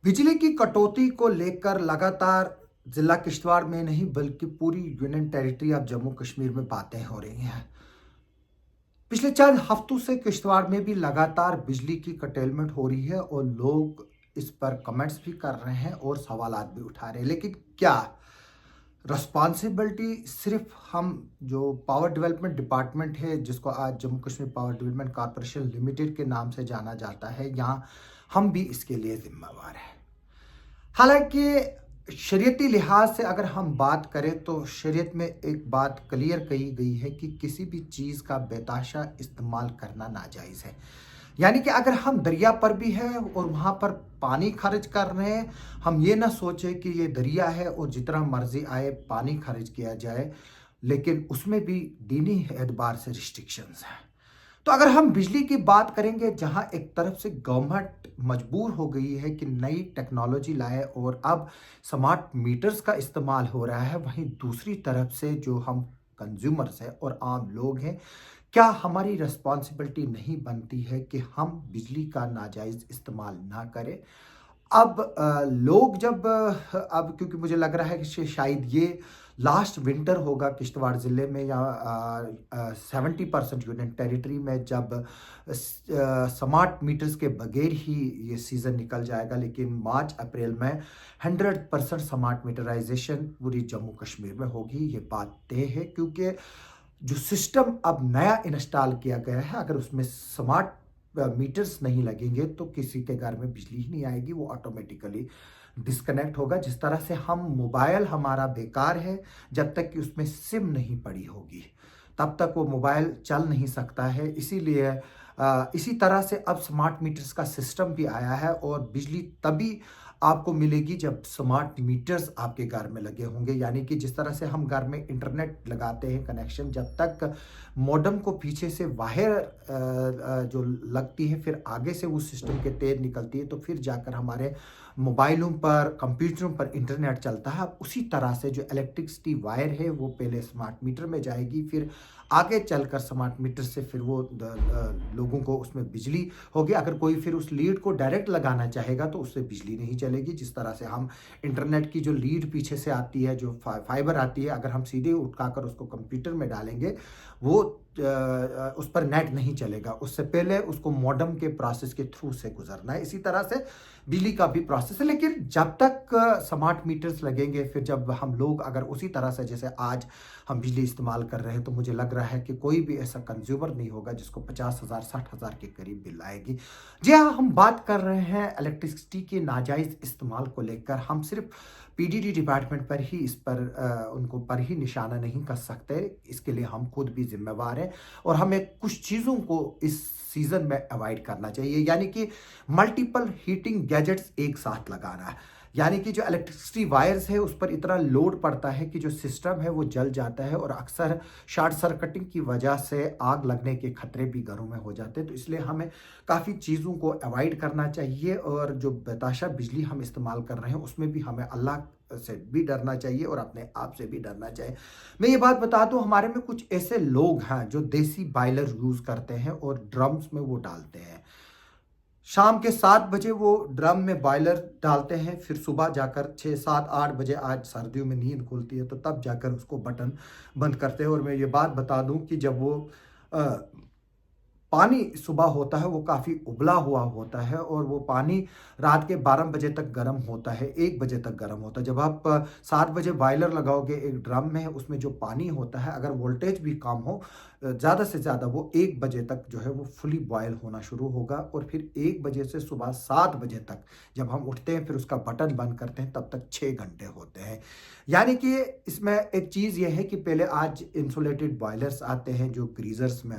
बिजली की कटौती को लेकर लगातार जिला किश्तवाड़ में नहीं बल्कि पूरी union territory of Jammu Kashmir में बातें हो रही हैं। पिछले चंद हफ्तों से किश्तवाड़ में भी लगातार बिजली की कटेलमेंट हो रही है और लोग इस पर कमेंट्स भी कर रहे हैं और सवालात भी उठा रहे हैं। लेकिन क्या रिस्पॉन्सिबिलिटी सिर्फ हम जो पावर डेवलपमेंट डिपार्टमेंट है, जिसको आज Jammu Kashmir power development corporation limited के नाम से जाना जाता है, यहाँ हम भी इसके लिए जिम्मेवार हैं? हालांकि शरीयती लिहाज से अगर हम बात करें तो शरीयत में एक बात क्लियर कही गई है कि किसी भी चीज़ का बेताशा इस्तेमाल करना नाजायज़ है। यानी कि अगर हम दरिया पर भी हैं और वहाँ पर पानी खर्च कर रहे हैं, हम ये ना सोचें कि ये दरिया है और जितना मर्जी आए पानी खर्च किया जाए, लेकिन उसमें भी दीनी एतबार से रिस्ट्रिक्शंस हैं। तो अगर हम बिजली की बात करेंगे, जहां एक तरफ से गवर्नमेंट मजबूर हो गई है कि नई टेक्नोलॉजी लाए और अब स्मार्ट मीटर्स का इस्तेमाल हो रहा है, वहीं दूसरी तरफ से जो हम कंज्यूमर्स हैं और आम लोग हैं, क्या हमारी रिस्पॉन्सिबिलिटी नहीं बनती है कि हम बिजली का नाजायज़ इस्तेमाल ना करें? अब लोग जब अब क्योंकि मुझे लग रहा है कि शायद ये लास्ट विंटर होगा किश्तवाड़ ज़िले में, या 70% यूनियन टेरिटरी में, जब स्मार्ट मीटर्स के बगैर ही ये सीज़न निकल जाएगा। लेकिन मार्च अप्रैल में 100% स्मार्ट मीटराइजेशन पूरी जम्मू कश्मीर में होगी, ये बात तय है। क्योंकि जो सिस्टम अब नया इंस्टॉल किया गया है, अगर उसमें स्मार्ट मीटर्स नहीं लगेंगे तो किसी के घर में बिजली ही नहीं आएगी, वो ऑटोमेटिकली डिस्कनेक्ट होगा। जिस तरह से हम मोबाइल हमारा बेकार है, जब तक कि उसमें सिम नहीं पड़ी होगी तब तक वो मोबाइल चल नहीं सकता है। इसीलिए इसी तरह से अब स्मार्ट मीटर्स का सिस्टम भी आया है और बिजली तभी आपको मिलेगी जब स्मार्ट मीटर्स आपके घर में लगे होंगे। यानी कि जिस तरह से हम घर में इंटरनेट लगाते हैं कनेक्शन, जब तक मॉडेम को पीछे से वायर जो लगती है, फिर आगे से उस सिस्टम के तेज निकलती है, तो फिर जाकर हमारे मोबाइलों पर, कंप्यूटरों पर इंटरनेट चलता है। अब उसी तरह से जो इलेक्ट्रिसिटी वायर है वो पहले स्मार्ट मीटर में जाएगी, फिर आगे चलकर स्मार्ट मीटर से फिर वो लोगों को उसमें बिजली होगी। अगर कोई फिर उस लीड को डायरेक्ट लगाना चाहेगा तो उससे बिजली नहीं चलेगी। जिस तरह से हम इंटरनेट की जो लीड पीछे से आती है, जो फाइबर आती है, अगर हम सीधे उठाकर उसको कंप्यूटर में डालेंगे, वो उस पर नेट नहीं चलेगा। उससे पहले उसको मॉडेम के प्रोसेस के थ्रू से गुजरना है। इसी तरह से बिजली का भी प्रोसेस है। लेकिन जब तक स्मार्ट मीटर्स लगेंगे, फिर जब हम लोग अगर उसी तरह से जैसे आज हम बिजली इस्तेमाल कर रहे हैं, तो मुझे लग रहा है कि कोई भी ऐसा कंज्यूमर नहीं होगा जिसको 50,000 60,000 के करीब बिल आएगी। जी हाँ, हम बात कर रहे हैं इलेक्ट्रिसिटी के नाजायज़ इस्तेमाल को लेकर। हम सिर्फ पीडीडी डिपार्टमेंट पर ही इस पर उनको पर ही निशाना नहीं कर सकते। इसके लिए हम खुद भी जिम्मेवार हैं और हमें कुछ चीज़ों को इस सीज़न में अवॉइड करना चाहिए। यानी कि मल्टीपल हीटिंग गैजेट्स एक साथ लगाना है। यानी कि जो इलेक्ट्रिसिटी वायर्स है उस पर इतना लोड पड़ता है कि जो सिस्टम है वो जल जाता है और अक्सर शॉर्ट सर्किटिंग की वजह से आग लगने के खतरे भी घरों में हो जाते हैं। तो इसलिए हमें काफ़ी चीज़ों को अवॉइड करना चाहिए और जो बेताशा बिजली हम इस्तेमाल कर रहे हैं उसमें भी हमें अल्लाह से भी डरना चाहिए और अपने आप से भी डरना चाहिए। मैं ये बात बता दूं, हमारे में कुछ ऐसे लोग हैं जो देसी बॉयलर यूज़ करते हैं और ड्रम्स में वो डालते हैं। शाम के 7 बजे वो ड्रम में बॉयलर डालते हैं, फिर सुबह जाकर 6 7 8 बजे, आज सर्दियों में नींद खुलती है तो तब जाकर उसको बटन बंद करते हैं। और मैं ये बात बता दूं कि जब वो अ, पानी सुबह होता है वो काफ़ी उबला हुआ होता है और वो पानी रात के 12 बजे तक गर्म होता है, 1 बजे तक गर्म होता है। जब आप 7 बजे बॉयलर लगाओगे एक ड्रम में, उसमें जो पानी होता है, अगर वोल्टेज भी कम हो, ज़्यादा से ज़्यादा वो 1 बजे तक जो है वो फुली बॉयल होना शुरू होगा और फिर 1 बजे से सुबह 7 बजे तक जब हम उठते हैं फिर उसका बटन बंद करते हैं, तब तक 6 घंटे होते हैं। यानी कि इसमें एक चीज़ ये है कि पहले आज इंसुलेटेड बॉयलर्स आते हैं जो ग्रीजर्स में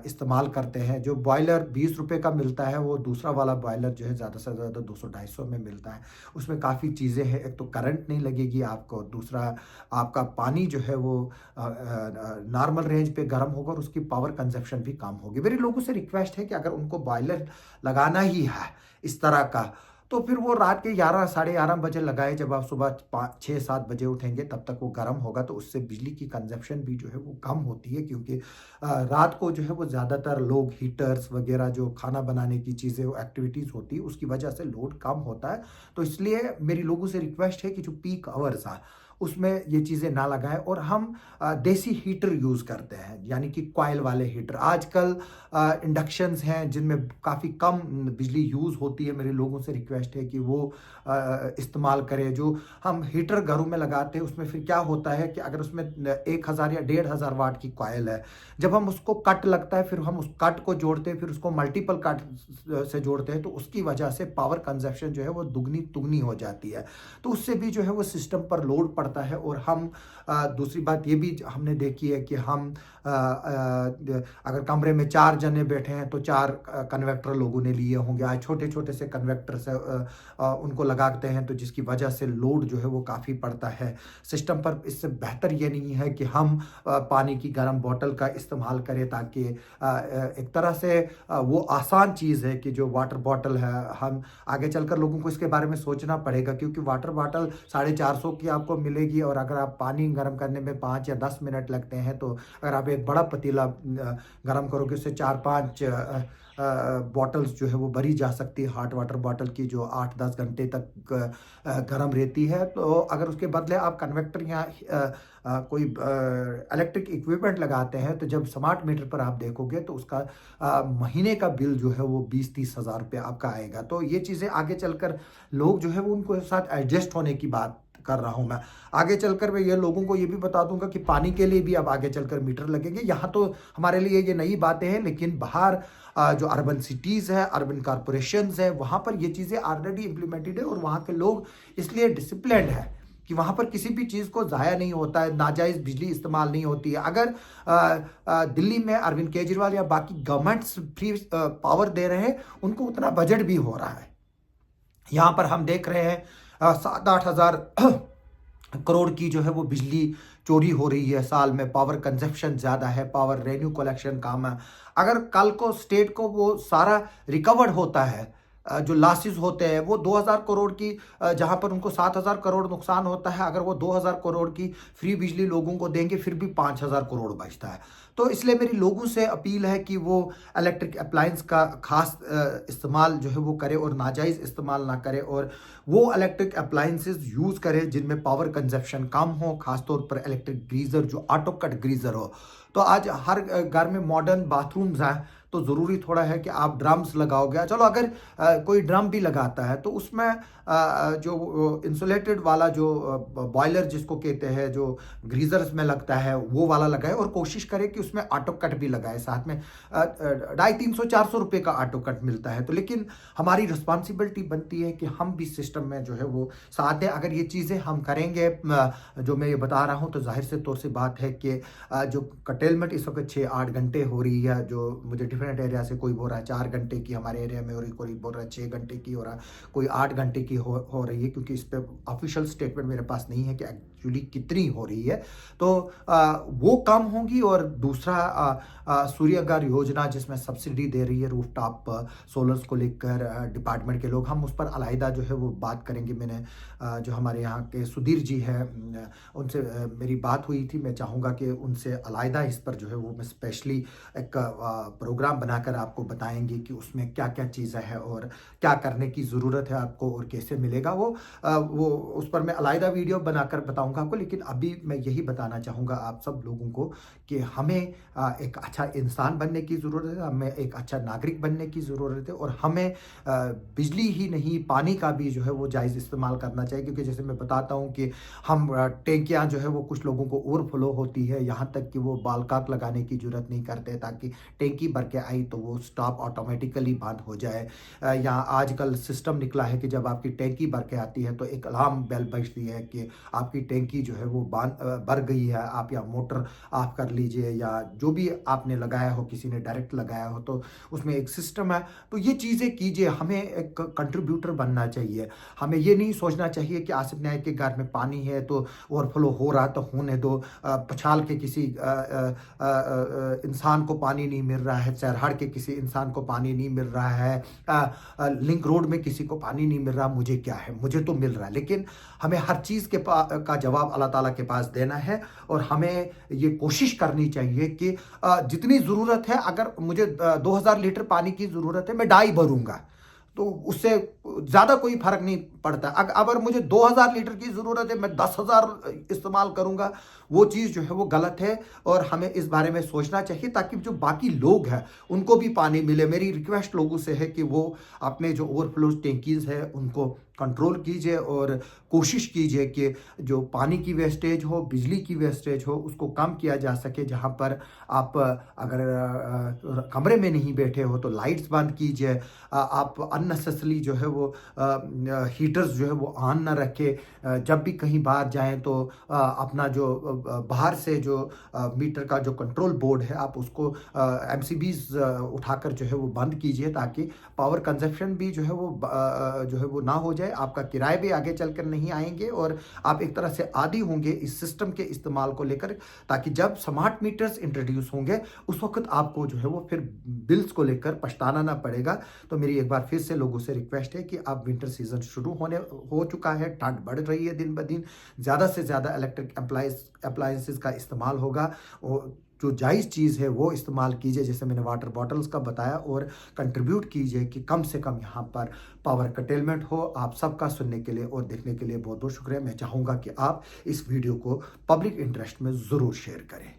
इस्तेमाल करते हैं। जो बॉयलर 20 रुपए का मिलता है, वो दूसरा वाला बॉयलर जो है ज़्यादा से ज़्यादा 200-250 में मिलता है। उसमें काफ़ी चीज़ें हैं, एक तो करंट नहीं लगेगी आपको, दूसरा आपका पानी जो है वो नॉर्मल रेंज पे गर्म होगा और उसकी पावर कंजप्शन भी कम होगी। मेरे लोगों से रिक्वेस्ट है कि अगर उनको बॉयलर लगाना ही है इस तरह का, तो फिर वो रात के 11 साढ़े 11 बजे लगाए, जब आप सुबह 6-7 बजे उठेंगे तब तक वो गर्म होगा, तो उससे बिजली की कंजप्शन भी जो है वो कम होती है, क्योंकि रात को जो है वो ज़्यादातर लोग हीटर्स वगैरह जो खाना बनाने की चीज़ें वो एक्टिविटीज़ होती है उसकी वजह से लोड कम होता है। तो इसलिए मेरी लोगों से रिक्वेस्ट है कि जो पीक आवर्स है उसमें ये चीज़ें ना लगाएं, और हम देसी हीटर यूज़ करते हैं, यानी कि कॉइल वाले हीटर। आजकल इंडक्शंस हैं जिनमें काफ़ी कम बिजली यूज़ होती है। मेरे लोगों से रिक्वेस्ट है कि वो इस्तेमाल करें। जो हम हीटर घरों में लगाते हैं उसमें फिर क्या होता है कि अगर उसमें 1000 या 1500 वाट की कॉइल है, जब हम उसको कट लगता है फिर हम उस कट को जोड़ते हैं, फिर उसको मल्टीपल कट से जोड़ते हैं, तो उसकी वजह से पावर कंजप्शन जो है वो दुगनी तुगनी हो जाती है। तो उससे भी जो है वो सिस्टम पर लोड पड़ता है। और हम दूसरी बात ये भी हमने देखी है कि हम अगर कमरे में 4 जने बैठे हैं तो 4 कन्वेक्टर लोगों ने लिए होंगे। आज छोटे छोटे से कन्वेक्टर से उनको लगाते हैं, तो जिसकी वजह से लोड जो है वो काफ़ी पड़ता है सिस्टम पर। इससे बेहतर ये नहीं है कि हम पानी की गर्म बोतल का इस्तेमाल करें, ताकि एक तरह से वो आसान चीज़ है कि जो वाटर बॉटल है, हम आगे चलकर लोगों को इसके बारे में सोचना पड़ेगा, क्योंकि वाटर बॉटल 450 की आपको मिलेगी, और अगर आप पानी गर्म करने में 5 या 10 मिनट लगते हैं, तो अगर आप एक बड़ा पतीला गर्म करोगे उससे 4-5 बॉटल्स जो है वो भरी जा सकती है, हॉट वाटर बॉटल की, जो 8-10 घंटे तक गर्म रहती है। तो अगर उसके बदले आप कन्वेक्टर या कोई इलेक्ट्रिक इक्विपमेंट लगाते हैं, तो जब स्मार्ट मीटर पर आप देखोगे तो उसका महीने का बिल जो है वो 20-30 हज़ार रुपये आपका आएगा। तो ये चीज़ें आगे चलकर लोग जो है वो उनको साथ एडजस्ट होने की बात कर रहा हूं मैं। आगे चलकर मैं ये लोगों को ये भी बता दूंगा कि पानी के लिए भी अब आगे चलकर मीटर लगेंगे। यहाँ तो हमारे लिए ये नई बातें हैं, लेकिन बाहर जो अर्बन सिटीज़ है, अर्बन कॉरपोरेशंस है, वहाँ पर ये चीज़ें ऑलरेडी इम्प्लीमेंटेड है, और वहाँ के लोग इसलिए डिसिप्लिन्ड है कि वहाँ पर किसी भी चीज़ को ज़ाया नहीं होता है, नाजायज़ बिजली इस्तेमाल नहीं होती है। अगर दिल्ली में अरविंद केजरीवाल या बाकी गवर्नमेंट्स फ्री पावर दे रहे हैं, उनको उतना बजट भी हो रहा है। यहाँ पर हम देख रहे हैं 7-8 हज़ार करोड़ की जो है वो बिजली चोरी हो रही है साल में। पावर कंजप्शन ज़्यादा है, पावर रेवेन्यू कलेक्शन काम है। अगर कल को स्टेट को वो सारा रिकवर्ड होता है, जो लॉसेस होते हैं वो 2000 करोड़ की, जहां पर उनको 7000 करोड़ नुकसान होता है, अगर वो 2000 करोड़ की फ्री बिजली लोगों को देंगे फिर भी 5000 करोड़ बचता है। तो इसलिए मेरी लोगों से अपील है कि वो इलेक्ट्रिक अप्लायंस का खास इस्तेमाल जो है वो करे, और नाजायज़ इस्तेमाल ना करे, और वो इलेक्ट्रिक अप्लायंसेस यूज़ करे जिनमें पावर कंजप्शन कम हो, खासतौर पर इलेक्ट्रिक गीज़र जो ऑटो कट गीज़र हो। तो आज हर घर में मॉडर्न बाथरूम्स हैं, तो ज़रूरी थोड़ा है कि आप ड्रम्स लगाओगे। चलो अगर कोई ड्रम भी लगाता है तो उसमें जो इंसुलेटेड वाला जो बॉयलर जिसको कहते हैं, जो ग्रीजर्स में लगता है, वो वाला लगाए, और कोशिश करें कि उसमें ऑटो कट भी लगाए। साथ में 250-300-400 रुपये का ऑटो कट मिलता है। तो लेकिन हमारी रिस्पॉन्सिबिलिटी बनती है कि हम भी सिस्टम में जो है वो साथ दें। अगर ये चीज़ें हम करेंगे जो मैं ये बता रहा हूँ, तो जाहिर से तौर से बात है कि जो कटेलमेंट इस वक्त 6-8 घंटे हो रही है, जो मुझे डिफरेंट एरिया से कोई बोल रहा है 4 घंटे की हमारे एरिया में, और कोई बोल रहा है 6 घंटे की हो रहा है, कोई 8 घंटे की हो रही है, क्योंकि इस पर ऑफिशियल स्टेटमेंट मेरे पास नहीं है कि एक्चुअली कितनी हो रही है। तो वो कम होंगी। और दूसरा सूर्यघर योजना जिसमें सब्सिडी दे रही है रूफटॉप सोलर्स को लेकर डिपार्टमेंट के लोग, हम उस पर अलहदा जो है वो बात करेंगे। मैंने जो हमारे यहाँ के सुधीर जी हैं उनसे मेरी बात हुई थी। मैं चाहूँगा कि उनसे अलहदा इस पर जो है वो मैं स्पेशली एक प्रोग्राम बनाकर आपको बताएंगे कि उसमें क्या क्या चीज़ें हैं और क्या करने की ज़रूरत है आपको, और कैसे मिलेगा वो उस पर मैं अलहदा वीडियो बनाकर बताऊंगा आपको। लेकिन अभी मैं यही बताना चाहूँगा आप सब लोगों को कि हमें एक अच्छा इंसान बनने की ज़रूरत है, हमें एक अच्छा नागरिक बनने की ज़रूरत है, और हमें बिजली ही नहीं पानी का भी जो है वो जायज़ इस्तेमाल करना चाहिए। क्योंकि जैसे मैं बताता हूँ कि हम टैंकियाँ जो है वो कुछ लोगों को ओवरफ्लो होती है, यहाँ तक कि वो बालकाक लगाने की ज़रूरत नहीं करते, ताकि टैंकी भर के आई तो वो स्टॉप ऑटोमेटिकली बंद हो जाए। यहाँ आजकल सिस्टम निकला है कि जब आपकी टैंकी भर के आती है तो एक अलार्म बेल बजती है कि आपकी टैंकी जो है वो भर गई है, आप या मोटर ऑफ कर लीजिए, या जो भी आपने लगाया हो, किसी ने डायरेक्ट लगाया हो, तो उसमें एक सिस्टम है। तो ये चीज़ें कीजिए, हमें एक कंट्रीब्यूटर बनना चाहिए। हमें ये नहीं सोचना चाहिए कि आसिफ न्याय के घर में पानी है तो ओवरफ्लो हो रहा तो होने दो, पछाल के किसी इंसान को पानी नहीं मिल रहा है, शहरहाड़ के किसी इंसान को पानी नहीं मिल रहा है, लिंक रोड में किसी को पानी नहीं मिल रहा, मुझे क्या है, मुझे तो मिल रहा है। लेकिन हमें हर चीज़ का जवाब अल्लाह ताला के पास देना है और हमें ये कोशिश करनी चाहिए कि जितनी ज़रूरत है, अगर मुझे 2000 लीटर पानी की ज़रूरत है, मैं 2.5 भरूंगा, तो उससे ज़्यादा कोई फर्क नहीं पड़ता। अगर मुझे 2000 लीटर की ज़रूरत है, मैं 10,000 इस्तेमाल करूंगा, वो चीज़ जो है वो गलत है और हमें इस बारे में सोचना चाहिए ताकि जो बाकी लोग हैं उनको भी पानी मिले। मेरी रिक्वेस्ट लोगों से है कि वो अपने जो ओवरफ्लो टैंकीज़ है उनको कंट्रोल कीजिए और कोशिश कीजिए कि जो पानी की वेस्टेज हो, बिजली की वेस्टेज हो, उसको कम किया जा सके। जहाँ पर आप अगर कमरे में नहीं बैठे हो तो लाइट्स बंद कीजिए। आप अननेसेसरी जो है वो हीटर्स जो है वो ऑन ना रखें। जब भी कहीं बाहर जाएं तो अपना जो बाहर से जो मीटर का जो कंट्रोल बोर्ड है, आप उसको एमसीबीज उठाकर जो है वो बंद कीजिए ताकि पावर कंजप्शन भी जो है वो ना हो जाए। आपका किराए भी आगे चलकर नहीं आएंगे और आप एक तरह से आदी होंगे इस सिस्टम के इस्तेमाल को लेकर, ताकि जब स्मार्ट मीटर्स इंट्रोड्यूस होंगे उस वक्त आपको जो है वो फिर बिल्स को लेकर पछताना ना पड़ेगा। तो मेरी एक बार फिर से लोगों से रिक्वेस्ट है कि अब विंटर सीजन शुरू हो चुका है, ठंड बढ़ रही है दिन ब दिन, ज़्यादा से ज़्यादा इलेक्ट्रिक अप्लायंसेस का इस्तेमाल होगा और जो जायज़ चीज़ है वो इस्तेमाल कीजिए, जैसे मैंने वाटर बॉटल्स का बताया, और कंट्रीब्यूट कीजिए कि कम से कम यहाँ पर पावर कटेलमेंट हो। आप सबका सुनने के लिए और देखने के लिए बहुत बहुत शुक्रिया। मैं चाहूँगा कि आप इस वीडियो को पब्लिक इंटरेस्ट में ज़रूर शेयर करें।